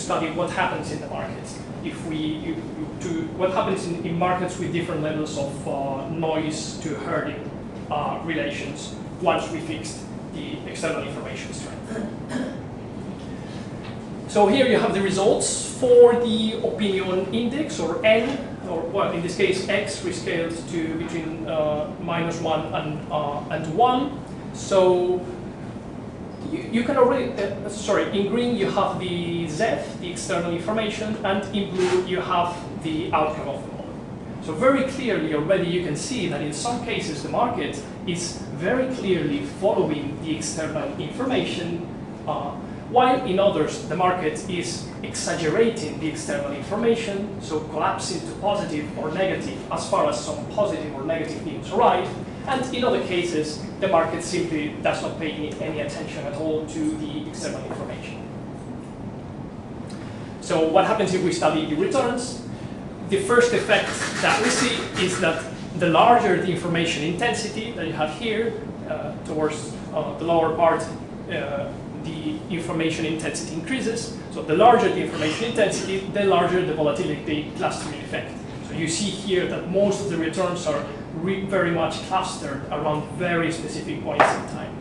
study what happens in the markets. What happens in markets with different levels of noise to herding relations once we fixed the external information strength. So here you have the results for the opinion index, or N, or well, in this case X, rescaled to between -1 and 1. So you can already, in green you have the Z, the external information, and in blue you have the outcome of the model. So very clearly already you can see that in some cases the market is very clearly following the external information, while in others the market is exaggerating the external information, so collapsing to positive or negative as far as some positive or negative news arrive. And in other cases, the market simply does not pay any attention at all to the external information. So what happens if we study the returns? The first effect that we see is that the larger the information intensity that you have here, towards the lower part, the information intensity increases. So the larger the information intensity, the larger the volatility clustering effect. So you see here that most of the returns are very much clustered around very specific points in time.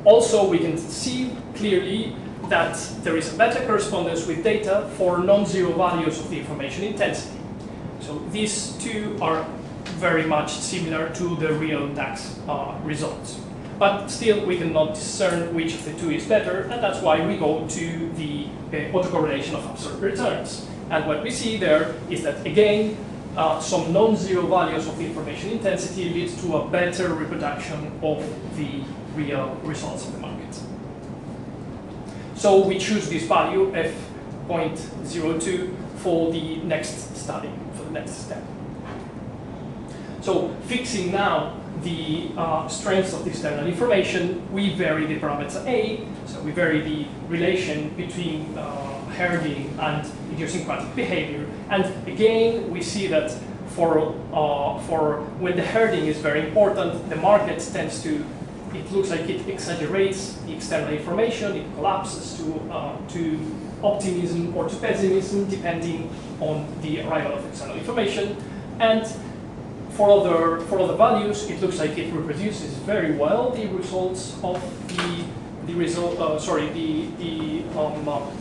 Also, we can see clearly that there is a better correspondence with data for non-zero values of the information intensity. So these two are very much similar to the real DAX results. But still, we cannot discern which of the two is better, and that's why we go to the autocorrelation of absolute returns. And what we see there is that, again, some non-zero values of the information intensity leads to a better reproduction of the real results of the market. So we choose this value, f.02, for the next study, for the next step. So fixing now the strengths of the external information, we vary the parameter A, so we vary the relation between herding and idiosyncratic behavior. And again, we see that for when the herding is very important, the market tends to, it looks like it exaggerates the external information, it collapses to optimism or to pessimism, depending on the arrival of external information. And for other values, it looks like it reproduces very well the results of the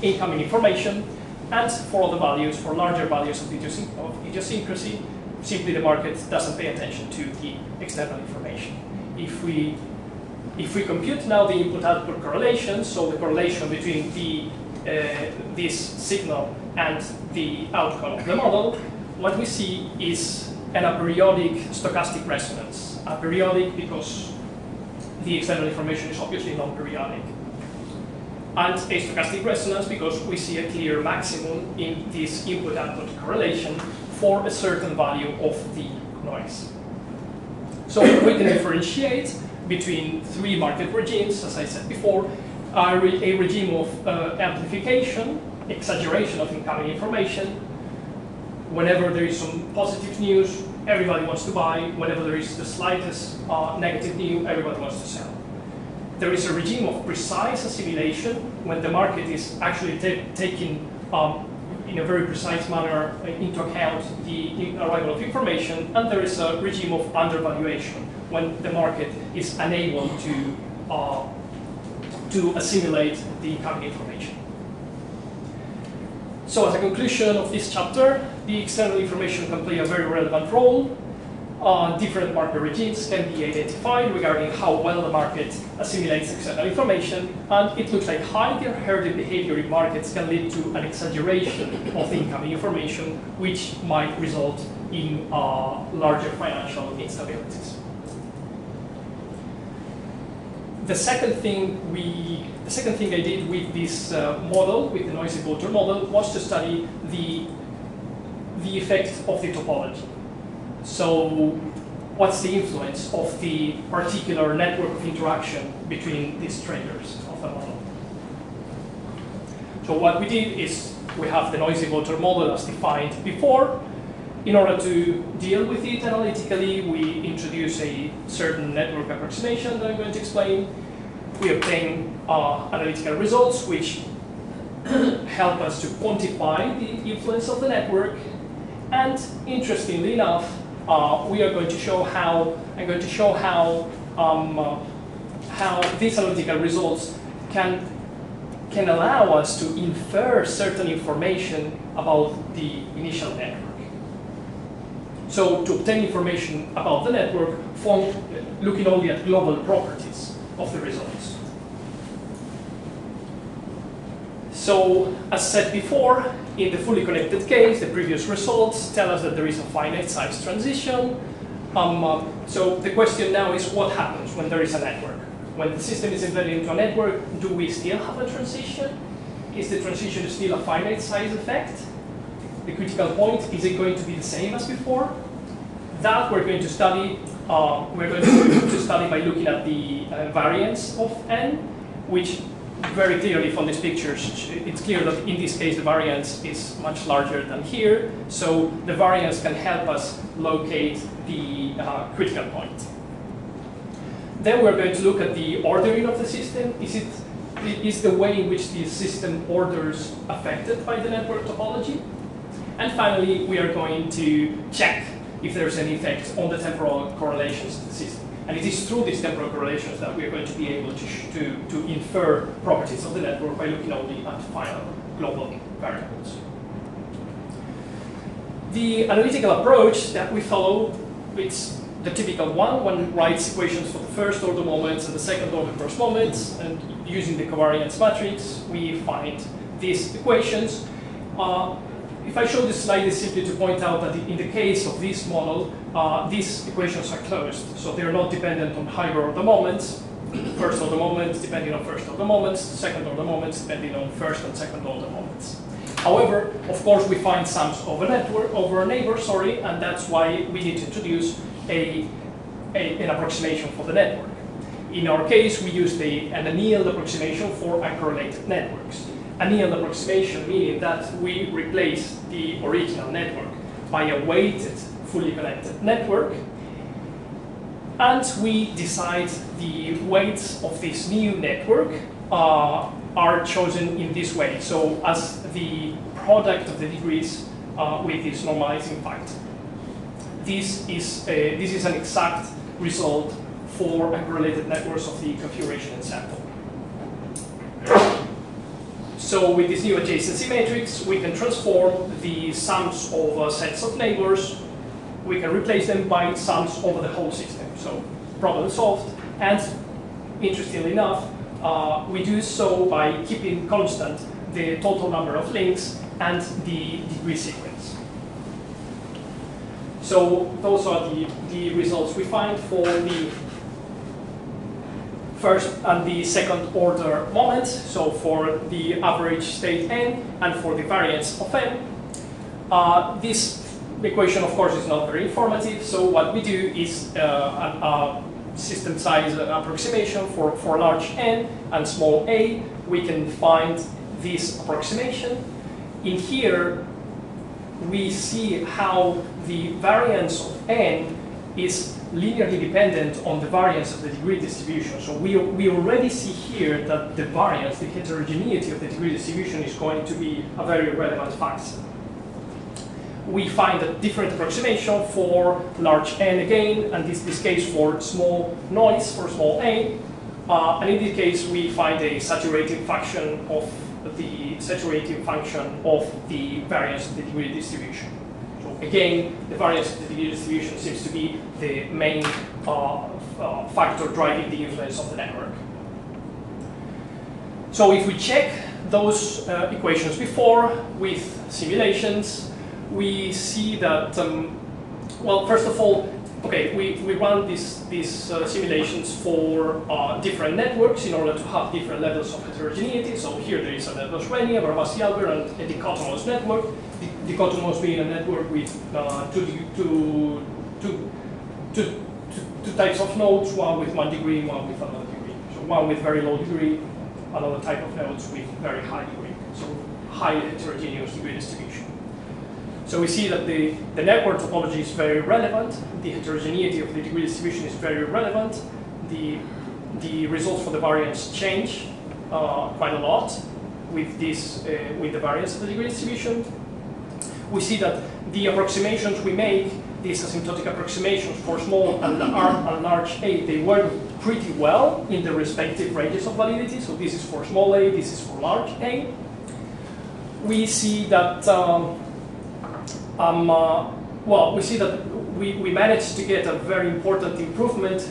incoming information. And for other values, for larger values of idiosyncrasy, simply the market doesn't pay attention to the external information. If we compute now the input-output correlation, so the correlation between this signal and the outcome of the model, what we see is an aperiodic stochastic resonance. Aperiodic because the external information is obviously non-periodic. And a stochastic resonance because we see a clear maximum in this input-output correlation for a certain value of the noise. So we can differentiate between three market regimes, as I said before, a regime of amplification, exaggeration of incoming information. Whenever there is some positive news, everybody wants to buy. Whenever there is the slightest negative news, everybody wants to sell. There is a regime of precise assimilation when the market is actually taking in a very precise manner into account the arrival of information, and there is a regime of undervaluation when the market is unable to assimilate the incoming information. So as a conclusion of this chapter, the external information can play a very relevant role. Different market regimes can be identified regarding how well the market assimilates external information, and it looks like higher herding behavior in markets can lead to an exaggeration of the incoming information, which might result in larger financial instabilities. The second thing I did with this model, with the noisy voter model, was to study the effect of the topology. So what's the influence of the particular network of interaction between these traders of the model? So what we did is we have the noisy voter model as defined before. In order to deal with it analytically, we introduce a certain network approximation that I'm going to explain. We obtain analytical results which help us to quantify the influence of the network. And interestingly enough, we are going to show how these analytical results can allow us to infer certain information about the initial network. So to obtain information about the network from looking only at global properties of the results. So as said before, in the fully connected case, the previous results tell us that there is a finite size transition. So the question now is, what happens when there is a network? When the system is embedded into a network, do we still have a transition? Is the transition still a finite size effect? The critical point, is it going to be the same as before? That we're going to study. We're going to study by looking at the variance of n, which very clearly from these pictures, it's clear that in this case the variance is much larger than here. So the variance can help us locate the critical point. Then we're going to look at the ordering of the system. Is the way in which the system orders affected by the network topology? And finally, we are going to check if there's any effect on the temporal correlations of the system. And it is through these temporal correlations that we are going to be able to infer properties of the network by looking only at final global variables. The analytical approach that we follow, it's the typical one. One writes equations for the first order moments and the second order first moments, and using the covariance matrix, we find these equations. If I show this slide, it's simply to point out that in the case of this model, these equations are closed. So they're not dependent on higher order moments. First order moments depending on first order moments, second order moments depending on first and second order moments. However, of course, we find sums over a neighbor, and that's why we need to introduce an approximation for the network. In our case, we use an annealed approximation for uncorrelated networks. Annealed approximation meaning that we replace the original network by a weighted, fully connected network, and we decide the weights of this new network are chosen in this way. So as the product of the degrees with this normalizing factor. This is an exact result for uncorrelated networks of the configuration ensemble. So with this new adjacency matrix, we can transform the sums of sets of neighbors. We can replace them by sums over the whole system. So problem solved. And interestingly enough, we do so by keeping constant the total number of links and the degree sequence. So those are the results we find for the first and the second order moments, so for the average state n and for the variance of n. This equation, of course, is not very informative, so what we do is a system size approximation for large n and small a. We can find this approximation. In here, we see how the variance of n is linearly dependent on the variance of the degree distribution. So we already see here that the variance, the heterogeneity of the degree distribution is going to be a very relevant factor. We find a different approximation for large n again, and this case for small noise for small a. And in this case, we find a saturating function of the variance of the degree distribution. Again, the variance of the degree distribution seems to be the main factor driving the influence of the network. So if we check those equations before with simulations, we see that, well, first of all, okay, we run these simulations for different networks in order to have different levels of heterogeneity. So here there is a Nedlos-Renyi, a Barbasi-Albert, and a dichotomous network. Dichotomous being a network with two types of nodes, one with 1 degree, one with another degree. So one with very low degree, another type of nodes with very high degree. So high heterogeneous degree distribution. So we see that the network topology is very relevant. The heterogeneity of the degree distribution is very relevant. The results for the variance change quite a lot. with this with the variance of the degree distribution. We see that the approximations we make, these asymptotic approximations for small and large a, they work pretty well in the respective ranges of validity. So this is for small a, this is for large a. We see that we see that we managed to get a very important improvement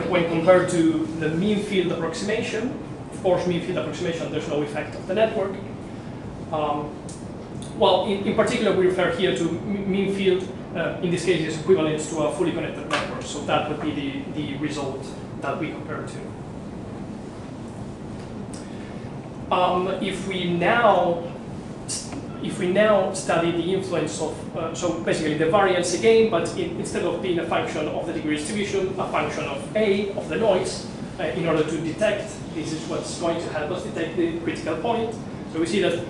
when compared to the mean field approximation. Of course, mean field approximation, there's no effect of the network. In particular, we refer here to mean field. In this case, is equivalent to a fully connected network. So that would be the result that we compare to. If we now study the influence of, so basically the variance again, but instead of being a function of the degree distribution, a function of A, of the noise, in order to detect, this is what's going to help us detect the critical point. So we see that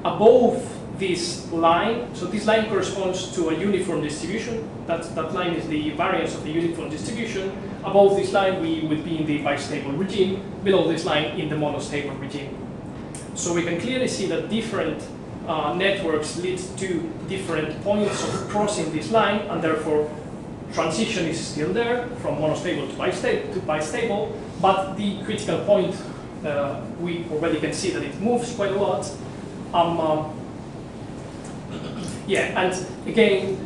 above this line, so this line corresponds to a uniform distribution. That line is the variance of the uniform distribution. Above this line, we would be in the bistable regime. Below this line, in the monostable regime. So we can clearly see that different networks lead to different points of crossing this line, and therefore transition is still there from monostable to bistable, but the critical point, we already can see that it moves quite a lot. And again,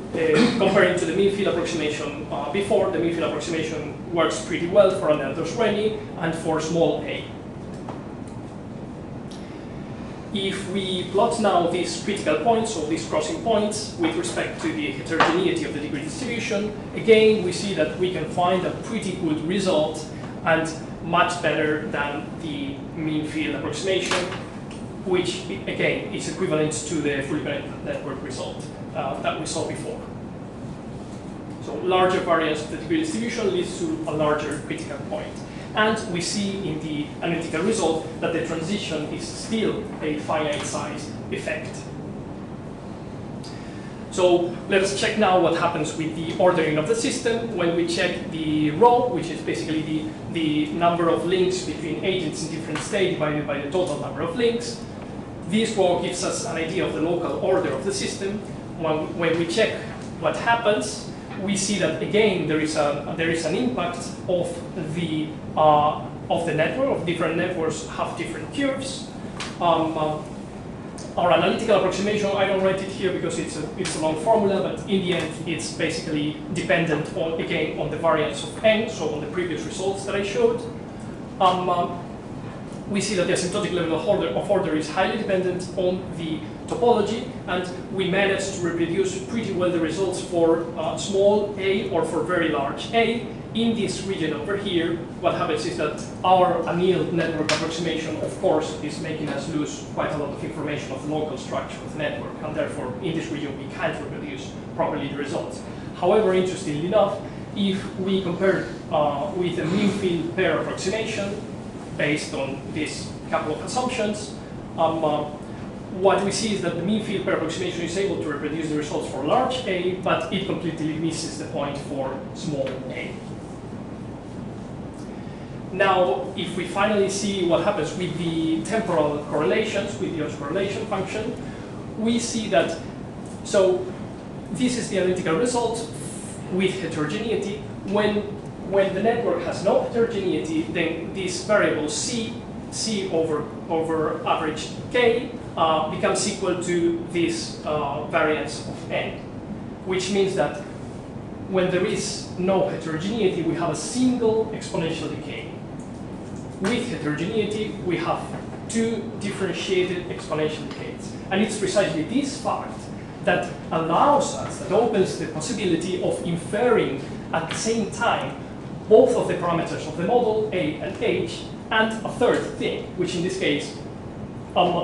comparing to the mean field approximation before, the mean field approximation works pretty well for an Erdős-Rényi and for small a. If we plot now these critical points, or these crossing points, with respect to the heterogeneity of the degree distribution, again, we see that we can find a pretty good result and much better than the mean field approximation, which, again, is equivalent to the fully connected network result that we saw before. So larger variance of the degree distribution leads to a larger critical point. And we see in the analytical result that the transition is still a finite size effect. So let us check now what happens with the ordering of the system when we check the rho, which is basically the number of links between agents in different states divided by the total number of links. This rho gives us an idea of the local order of the system. When we check what happens, we see that again there is an impact of the network. Of different networks have different curves. Our analytical approximation, I don't write it here because it's a long formula, but in the end it's basically dependent on the variance of n, so on the previous results that I showed. We see that the asymptotic level of order is highly dependent on the topology, and we managed to reproduce pretty well the results for small a or for very large a. In this region over here, what happens is that our annealed network approximation, of course, is making us lose quite a lot of information of the local structure of the network, and therefore, in this region, we can't reproduce properly the results. However, interestingly enough, if we compare with a mean field pair approximation, based on this couple of assumptions, what we see is that the mean field pair approximation is able to reproduce the results for large A, but it completely misses the point for small a. Now, if we finally see what happens with the temporal correlations, with the autocorrelation function, we see that, so this is the analytical result with heterogeneity. When the network has no heterogeneity, then this variable C over average K becomes equal to this variance of N, which means that when there is no heterogeneity, we have a single exponential decay. With heterogeneity, we have two differentiated exponential decays. And it's precisely this fact that allows us, that opens the possibility of inferring at the same time both of the parameters of the model, A and H, and a third thing, which in this case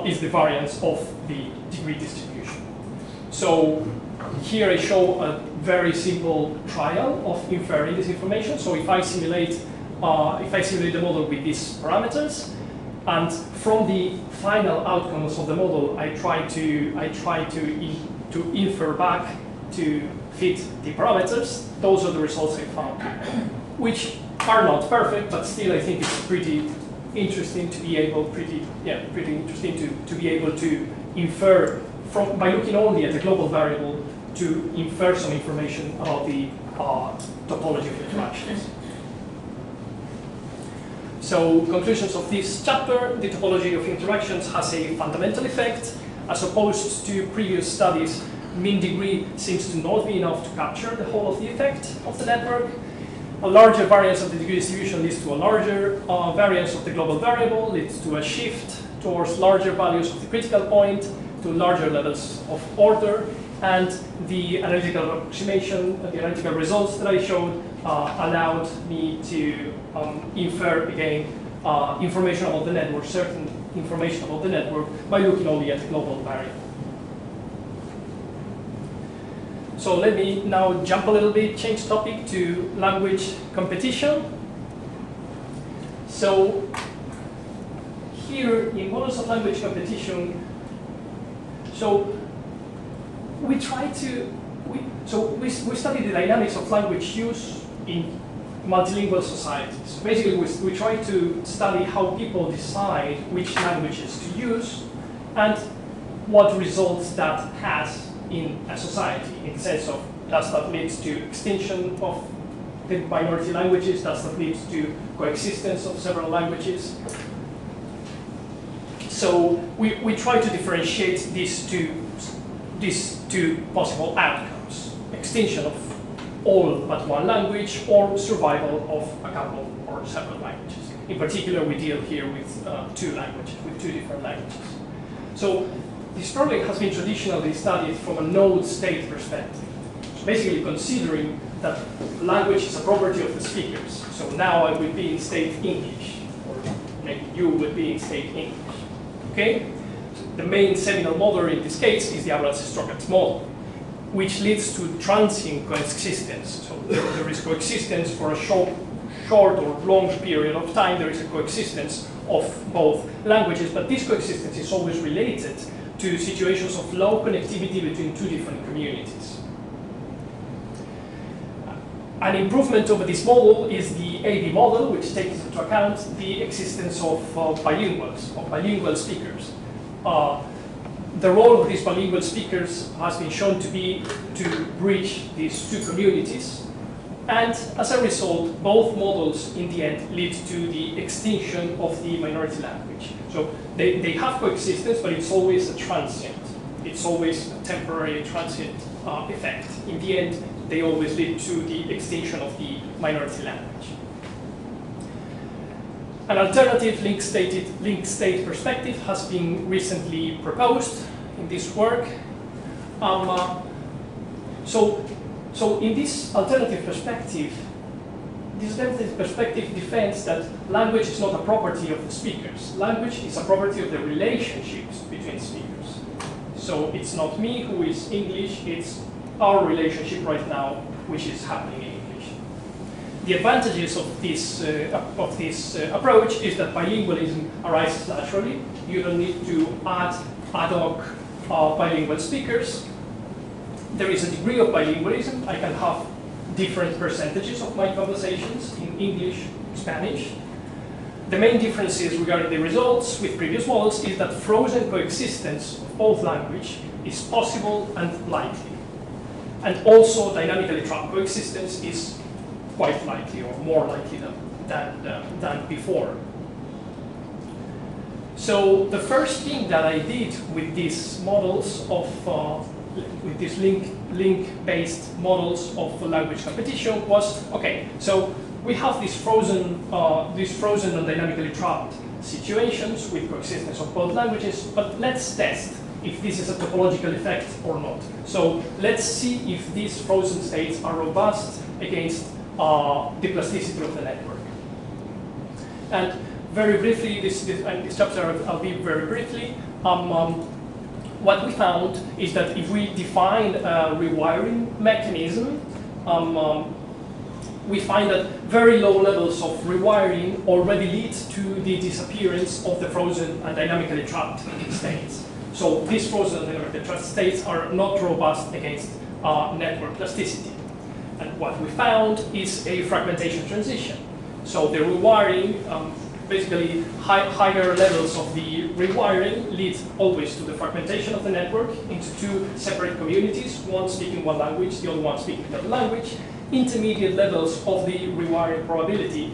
is the variance of the degree distribution. So here I show a very simple trial of inferring this information. So if I simulate the model with these parameters, and from the final outcomes of the model, I try to infer back to fit the parameters. Those are the results I found, which are not perfect, but still I think it's pretty interesting to be able, pretty interesting to be able to infer from, by looking only at the global variable, to infer some information about the topology of interactions. So, conclusions of this chapter: the topology of interactions has a fundamental effect. As opposed to previous studies, mean degree seems to not be enough to capture the whole of the effect of the network. A larger variance of the degree distribution leads to a larger variance of the global variable, leads to a shift towards larger values of the critical point, to larger levels of order, and the analytical approximation, the analytical results that I showed allowed me to infer, again, information about the network, certain information about the network, by looking only at the global variable. So let me now jump a little bit, change topic to language competition. So here in models of language competition, so we try to, we study the dynamics of language use in multilingual societies. Basically, we try to study how people decide which languages to use and what results that has in a society, in the sense of, does that lead to extinction of the minority languages, does that lead to coexistence of several languages. So we try to differentiate these two possible outcomes: extinction of all but one language, or survival of a couple or several languages. In particular, we deal here with two languages, with two different languages. So this problem has been traditionally studied from a node-state perspective. So basically considering that language is a property of the speakers. So now I would be in state English, or maybe you would be in state English. Okay? The main seminal model in this case is the Abrams-Strogatz model, which leads to transient coexistence. So there is coexistence for a short or long period of time. There is a coexistence of both languages, but this coexistence is always related to situations of low connectivity between two different communities. An improvement over this model is the AB model, which takes into account the existence of bilinguals, of bilingual speakers. The role of these bilingual speakers has been shown to be to bridge these two communities, and as a result, both models in the end lead to the extinction of the minority language. So they have coexistence, but it's always a transient. It's always a temporary transient effect. In the end, they always lead to the extinction of the minority language. An alternative LinkState perspective has been recently proposed in this work. So in this alternative perspective, defends that language is not a property of the speakers. Language is a property of the relationships between speakers. So it's not me who is English, it's our relationship right now, which is happening in English. The advantages of this approach is that bilingualism arises naturally. You don't need to add ad hoc bilingual speakers. There is a degree of bilingualism. I can have different percentages of my conversations in English, Spanish. The main differences regarding the results with previous models is that frozen coexistence of both language is possible and likely. And also dynamically trapped coexistence is quite likely, or more likely than before. So the first thing that I did with these models of, with these link-based models of language competition was, okay, so we have these frozen and dynamically trapped situations with coexistence of both languages, but let's test if this is a topological effect or not. So let's see if these frozen states are robust against the plasticity of the network. And very briefly, this chapter I'll be very briefly. What we found is that if we define a rewiring mechanism, we find that very low levels of rewiring already lead to the disappearance of the frozen and dynamically trapped states. So these frozen and dynamically trapped states are not robust against network plasticity. And what we found is a fragmentation transition. So the rewiring basically higher levels of the rewiring lead always to the fragmentation of the network into two separate communities, one speaking one language, the other one speaking the other language. Intermediate levels of the rewiring probability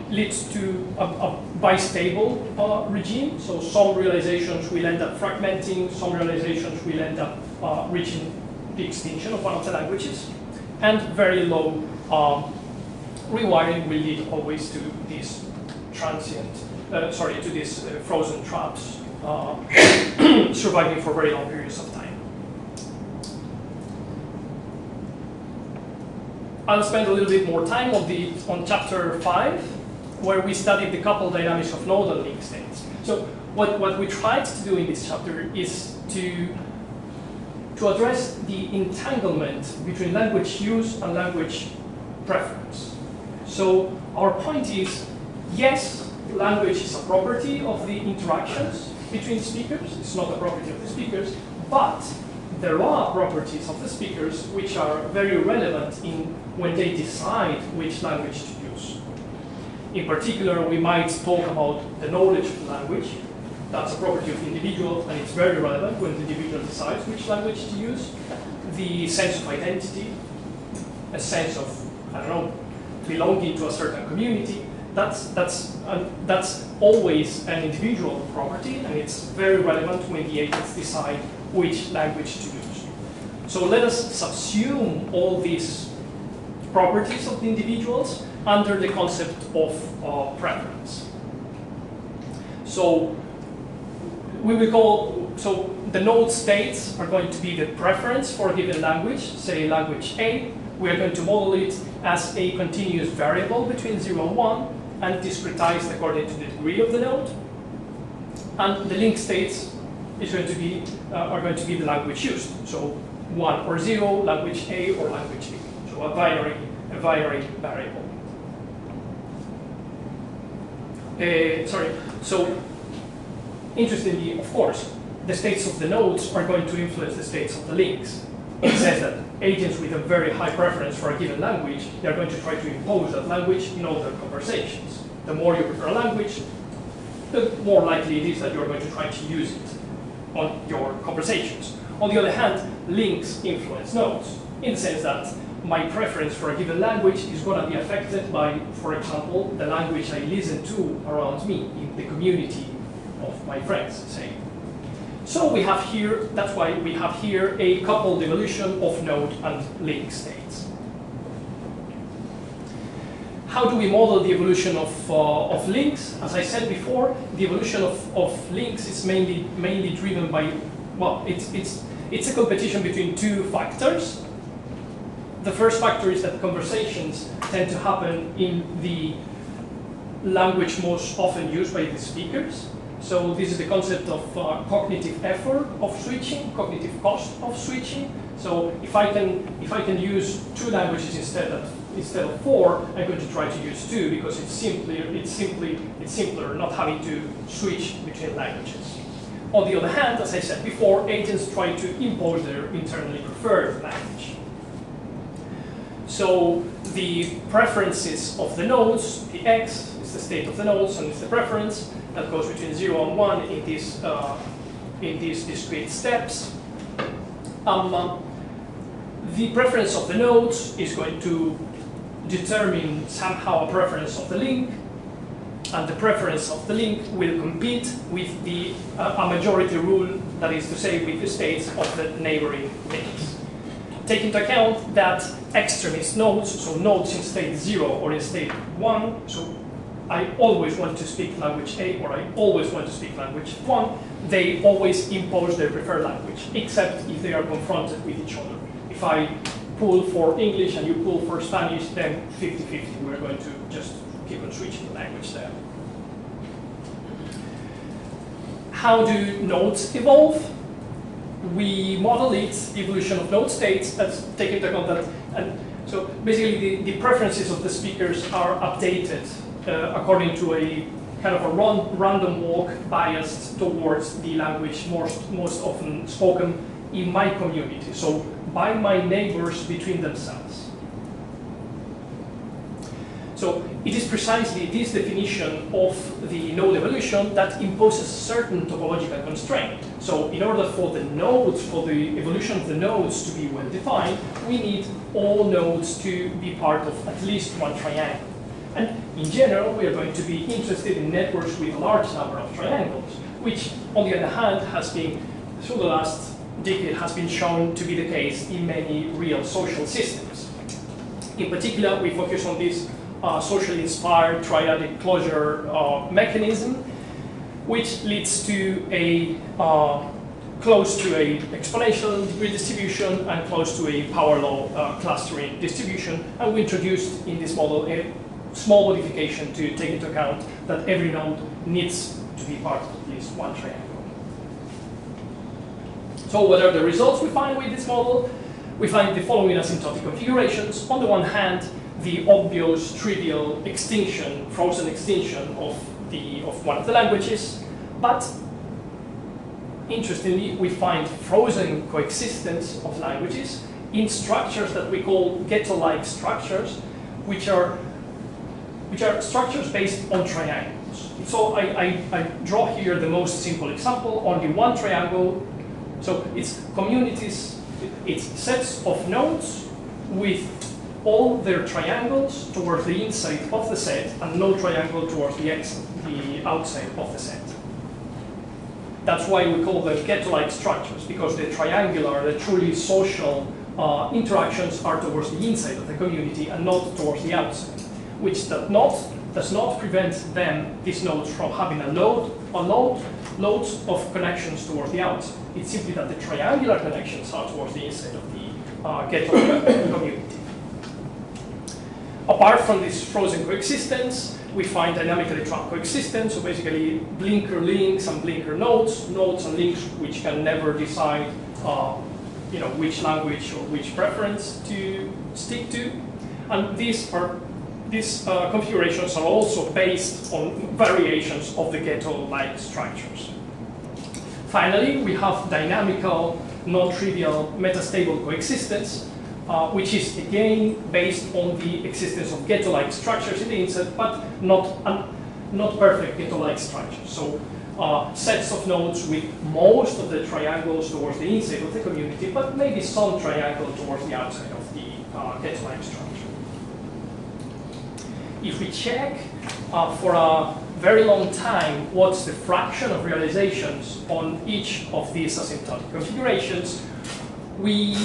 leads to a bistable regime. So some realizations will end up fragmenting, some realizations will end up reaching the extinction of one of the languages, and very low rewiring will lead always to these to these frozen traps surviving for very long periods of time. I'll spend a little bit more time on chapter 5, where we studied the couple dynamics of nodal link states. So what we tried to do in this chapter is to address the entanglement between language use and language preference. So our point is, yes, language is a property of the interactions between speakers. It's not a property of the speakers, but there are properties of the speakers which are very relevant when they decide which language to use. In particular, we might talk about the knowledge of the language. That's a property of the individual, and it's very relevant when the individual decides which language to use. The sense of identity, a sense of, I don't know, belonging to a certain community, that's always an individual property, and it's very relevant when the agents decide which language to use. So let us subsume all these properties of the individuals under the concept of preference. So we will call, so the node states are going to be the preference for a given language, say language A. We are going to model it as a continuous variable between 0 and 1 and discretized according to the degree of the node. And the link states is going to be, are going to be the language used. So 1 or 0, language A or language B. So a binary variable. So interestingly, of course, the states of the nodes are going to influence the states of the links. It says that agents with a very high preference for a given language, they're going to try to impose that language in all their conversations. The more you prefer a language, the more likely it is that you're going to try to use it on your conversations. On the other hand, links influence nodes, in the sense that my preference for a given language is going to be affected by, for example, the language I listen to around me, in the community of my friends, say. So we have here, that's why we have here a coupled evolution of node and link states. How do we model the evolution of links? As I said before, the evolution of links is mainly driven by, well, it's a competition between two factors. The first factor is that conversations tend to happen in the language most often used by the speakers. So this is the concept of cognitive effort of switching, cognitive cost of switching. So if I can use two languages instead of four, I'm going to try to use two because it's simpler not having to switch between languages. On the other hand, as I said before, agents try to impose their internally preferred language. So the preferences of the nodes, the X is the state of the nodes and it's the preference that goes between 0 and 1 in these discrete steps. The preference of the nodes is going to determine somehow a preference of the link, and the preference of the link will compete with a majority rule, that is to say, with the states of the neighboring links. Take into account that extremist nodes, so nodes in state 0 or in state 1, so I always want to speak language A or I always want to speak language 1, they always impose their preferred language, except if they are confronted with each other. If I pull for English and you pull for Spanish, then 50-50, we're going to just keep on switching the language there. How do nodes evolve? We model its evolution of node states as taking into account that, and so basically the preferences of the speakers are updated according to a kind of a random walk biased towards the language most often spoken in my community, so by my neighbors between themselves. So it is precisely this definition of the node evolution that imposes a certain topological constraint. So in order for the nodes, for the evolution of the nodes to be well defined, we need all nodes to be part of at least one triangle. And in general, we are going to be interested in networks with a large number of triangles, which on the other hand has been, through the last decade, has been shown to be the case in many real social systems. In particular, we focus on this socially inspired triadic closure mechanism, which leads to a close to a exponential degree distribution and close to a power law clustering distribution. And we introduced in this model a small modification to take into account that every node needs to be part of at least one triangle. So what are the results we find with this model? We find the following asymptotic configurations. On the one hand, the obvious trivial extinction, frozen extinction of one of the languages, but interestingly, we find frozen coexistence of languages in structures that we call ghetto-like structures, which are structures based on triangles. So I draw here the most simple example, only one triangle. So it's communities, it's sets of nodes with all their triangles towards the inside of the set and no triangle towards the outside of the set. That's why we call them ghetto-like structures, because the triangular, the truly social interactions are towards the inside of the community and not towards the outside, which does not prevent these nodes from having loads of connections towards the outside. It's simply that the triangular connections are towards the inside of the ghetto community. Apart from this frozen coexistence, we find dynamically trapped coexistence, so basically blinker links and blinker nodes and links which can never decide which language or which preference to stick to. And these configurations are also based on variations of the ghetto-like structures. Finally, we have dynamical, non-trivial, metastable coexistence, which is again based on the existence of ghetto-like structures in the inset, but not perfect ghetto-like structures. So sets of nodes with most of the triangles towards the inside of the community, but maybe some triangle towards the outside of the ghetto-like structure. If we check for a very long time what's the fraction of realizations on each of these asymptotic configurations, we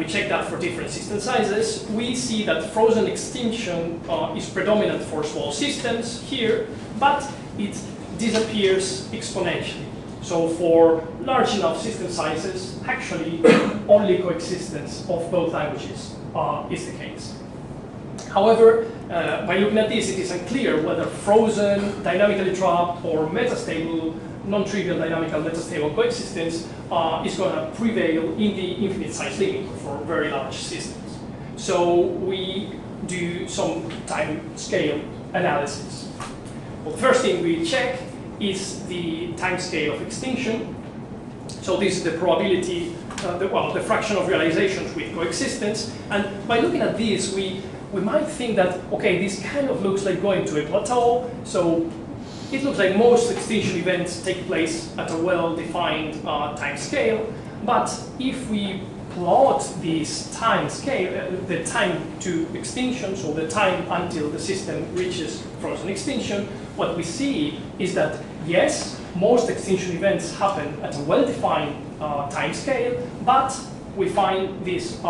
check that for different system sizes, we see that frozen extinction is predominant for small systems here, but it disappears exponentially. So for large enough system sizes, actually only coexistence of both languages is the case. However, by looking at this, it is unclear whether frozen, dynamically trapped, or metastable, non-trivial dynamical metastable coexistence is going to prevail in the infinite size limit for very large systems. So we do some time scale analysis. Well, the first thing we check is the time scale of extinction. So this is the probability, the fraction of realizations with coexistence. And by looking at this, we might think that, okay, this kind of looks like going to a plateau. So it looks like most extinction events take place at a well-defined time scale. But if we plot this time scale, the time to extinction, so the time until the system reaches frozen extinction, what we see is that, yes, most extinction events happen at a well-defined time scale, but we find this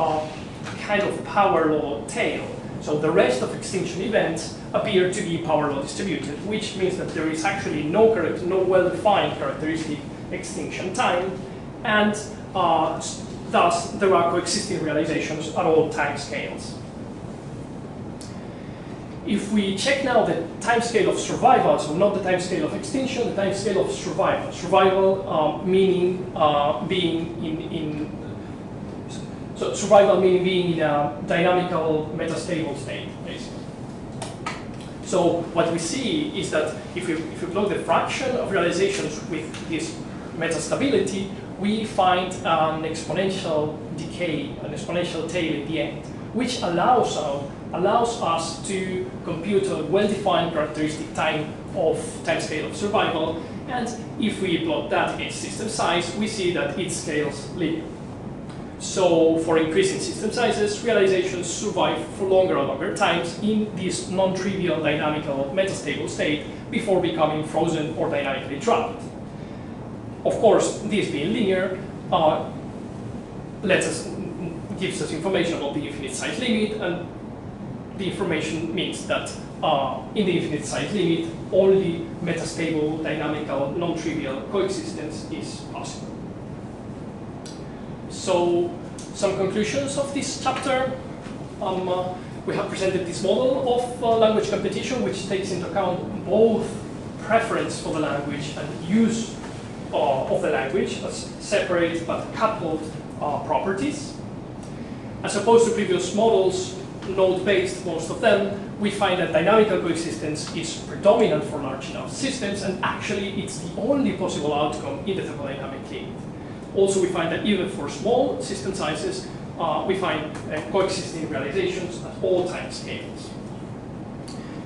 kind of power law tail. So the rest of extinction events appear to be power law distributed, which means that there is actually no well-defined characteristic extinction time, and thus there are coexisting realizations at all time scales. If we check now the time scale of survival, so not the time scale of extinction, the time scale of survival. Survival meaning being survival meaning being in a dynamical metastable state, basically. So what we see is that if we plot the fraction of realizations with this metastability, we find an exponential decay, an exponential tail at the end, which allows allows us to compute a well-defined characteristic timescale of survival, and if we plot that against system size, we see that it scales linear. So for increasing system sizes, realizations survive for longer and longer times in this non-trivial dynamical metastable state before becoming frozen or dynamically trapped. Of course, this being linear gives us information about the infinite size limit, and the information means that in the infinite size limit, only metastable, dynamical, non-trivial coexistence is possible. So, some conclusions of this chapter. We have presented this model of language competition, which takes into account both preference for the language and use of the language as separate but coupled properties. As opposed to previous models, node-based, most of them, we find that dynamical coexistence is predominant for large enough systems, and actually it's the only possible outcome in the thermodynamic limit. Also, we find that even for small system sizes, we find coexisting realizations at all time scales.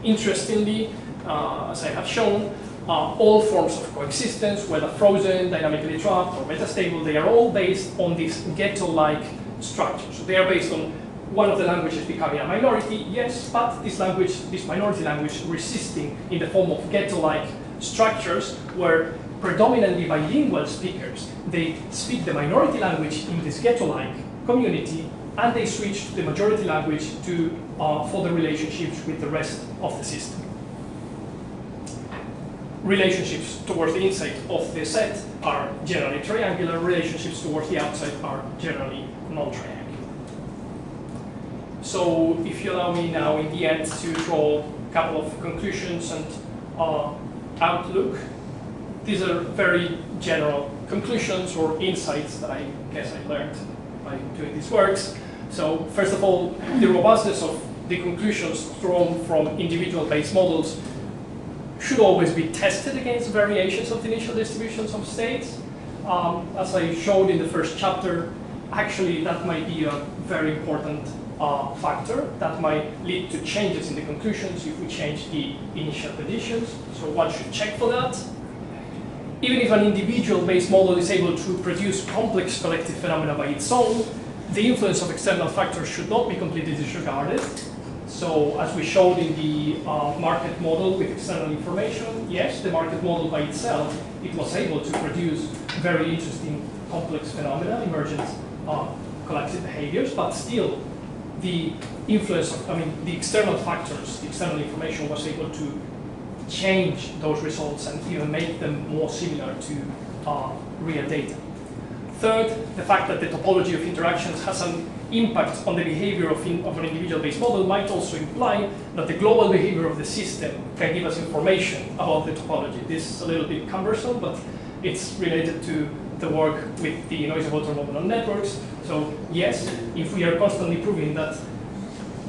Interestingly, as I have shown, all forms of coexistence, whether frozen, dynamically trapped, or metastable, they are all based on this ghetto-like structure. So they are based on one of the languages becoming a minority, yes, but this minority language resisting in the form of ghetto-like structures where predominantly bilingual speakers, they speak the minority language in this ghetto-like community, and they switch to the majority language for the relationships with the rest of the system. Relationships towards the inside of the set are generally triangular, relationships towards the outside are generally non-triangular. So if you allow me now in the end to draw a couple of conclusions and outlook, these are very general conclusions or insights that I guess I learned by doing these works. So first of all, the robustness of the conclusions drawn from individual base models should always be tested against variations of the initial distributions of states. As I showed in the first chapter, actually that might be a very important factor that might lead to changes in the conclusions if we change the initial conditions. So one should check for that. Even if an individual-based model is able to produce complex collective phenomena by its own, the influence of external factors should not be completely disregarded. So as we showed in the market model with external information, yes, the market model by itself, it was able to produce very interesting complex phenomena, emergent collective behaviors, but still the influence of, the external factors, the external information was able to change those results and even make them more similar to real data. Third, the fact that the topology of interactions has an impact on the behavior of an individual-based model might also imply that the global behavior of the system can give us information about the topology. This is a little bit cumbersome, but it's related to the work with the noisy-Walter model on networks. So yes, if we are constantly proving that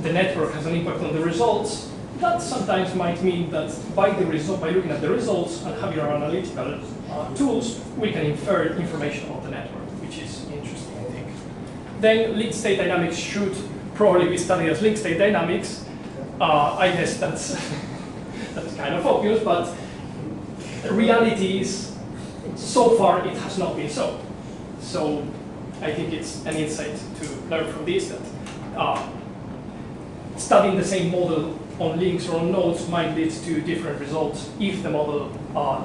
the network has an impact on the results, that sometimes might mean that by looking at the results and having our analytical tools, we can infer information about the network, which is interesting, I think. Then LinkState dynamics should probably be studied as LinkState dynamics. I guess that's kind of obvious, but the reality is, so far it has not been so. So I think it's an insight to learn from this that studying the same model on links or on nodes might lead to different results if the model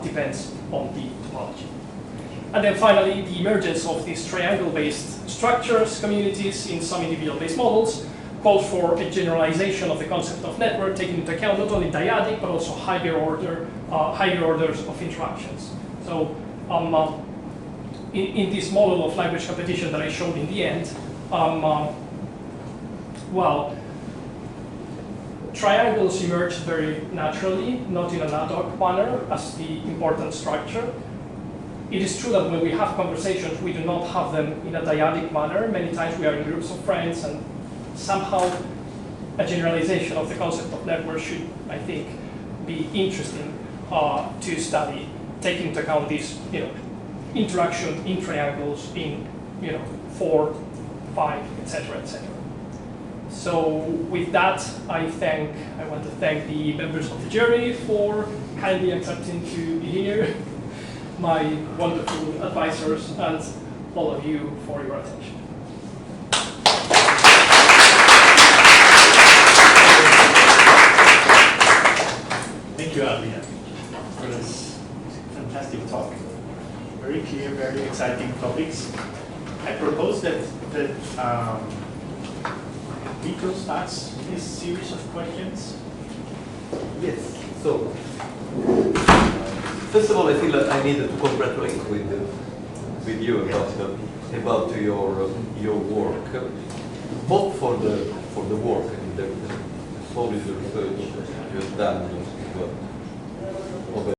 depends on the topology. And then finally, the emergence of these triangle-based structures, communities in some individual-based models calls for a generalization of the concept of network, taking into account not only dyadic, but also higher orders of interactions. So in this model of language competition that I showed in the end, well, triangles emerge very naturally, not in an ad hoc manner as the important structure. It is true that when we have conversations, we do not have them in a dyadic manner. Many times we are in groups of friends, and somehow a generalization of the concept of network should, I think, be interesting to study, taking into account this, interaction in triangles in, 4, 5, etc., etc. So with that, I want to thank the members of the jury for kindly accepting to be here, my wonderful advisors, and all of you for your attention. Thank you, Adrian, for this fantastic talk. Very clear, very exciting topics. I propose that Vito starts his series of questions. Yes. So, first of all, I feel that I needed to congratulate with you about your work, both for the work and the solid research you've done, but